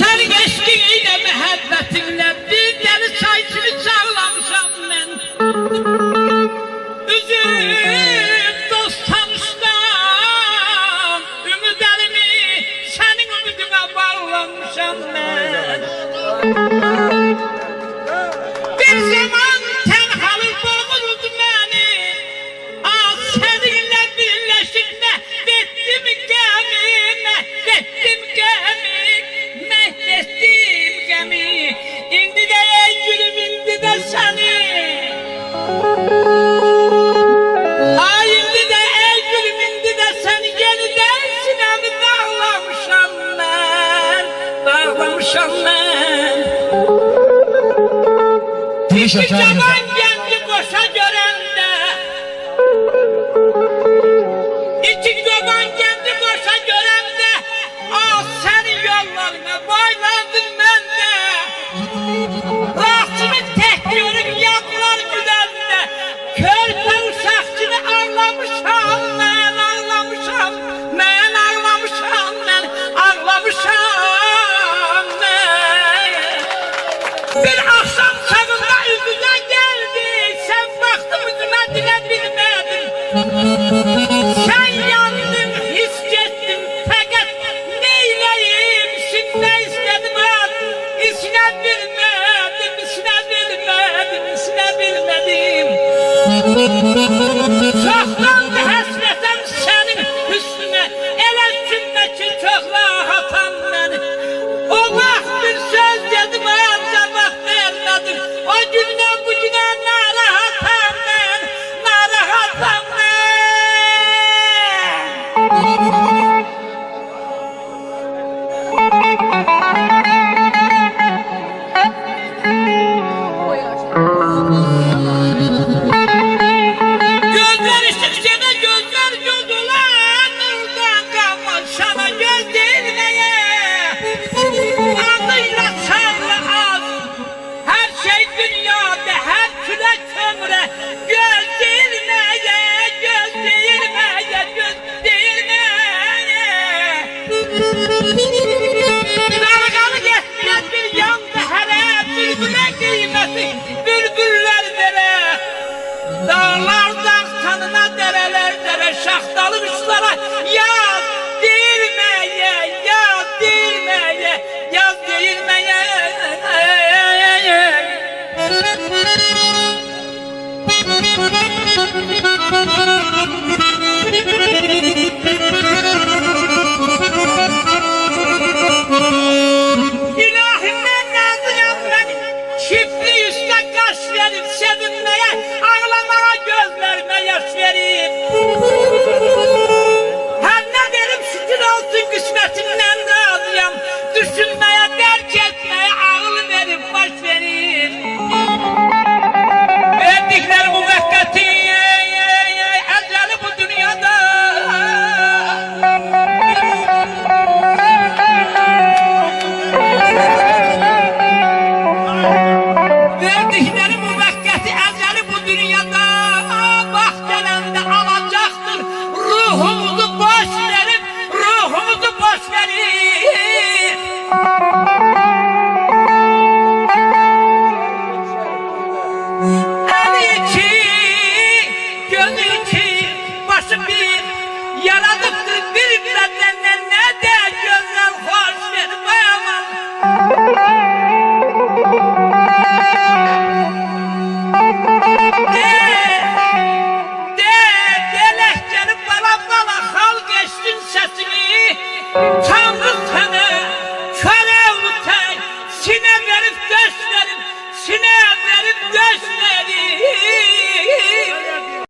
Senin eşliğiyle, məhəbbətinlə bir deli çay kimi çağlamışam mən. Üzüm dost tanışdan, ümid əlimi sənin ümidinə bağlamışam mən. Bir zaman tənhalı boğurdu məni, seninle birleşip mehvettim gemi, mehvettim gemi, mehvettim gemi. İndi de ey gülüm, indi de seni. Ay indi de ey gülüm, indi de seni. Yeniden sinemi bağlamışam ben, bağlamışam ben. İki cavan kendi koşa görende, İki çoban kendi boşa görende, senin yollarına baylandım ben de. Rahatçımı tek görüp yaplar güdende, körpe uşakçını ağlamışam ben, ağlamışam ben, ağlamışam ben, ağlamışam ben. Bir akşam çağında yüzüne geldi, sen baktın yüzüme dile bilmedin. Sen yandın, hissettin, fakat neyleyim, ne istedim az, isine bilmedim, isine bilmedim, isine bilmedim. Çoktandı həsrətem senin üstüne, elə üstünde ki çok rahatam ben. O vaxt bir söz dedim, cevap vermedim, o günden bugüne narahatam ben, narahatam ben. Gözler ışıkça da gözler göz olan, oradan kalmaz sana göz değirmeye. Adıyla çağla az, her şey dünyada, her küle kömre. Göz değirmeye, göz değirmeye, göz değirmeye. Dalgalı geçmez bir yanda hele, bülbüle kıymeti, bülbüller vere. Dağlar dağ tanına, dereler dere, şahtalı kuşlara yaz değirmeye, yaz değirmeye, yaz değirmeye. İlahimden nazıyan beni, çiftli üstte kaş verip sevinmeye, ağlamaya gözlerime yaş verip. Her ne derim şükür olsun kısmetinden razıyam, düşünmeye, terk etmeye ağıl verip baş verip. Verdikleri müvekkati eceli bu dünyada. Verdikleri müvekkati eceli bu dünyada. Bak gelende alacaktır, ruhumuzu boş verip, ruhumuzu boş verip. El iki, göz iki, başı bir, yaradıktır bir bedenden, ne de gözler hoş verip aman. Lehçeli bala bala hal geçtin sesini, Tanrı seni köle utan, sine verip göz verip, sine verip göz verip.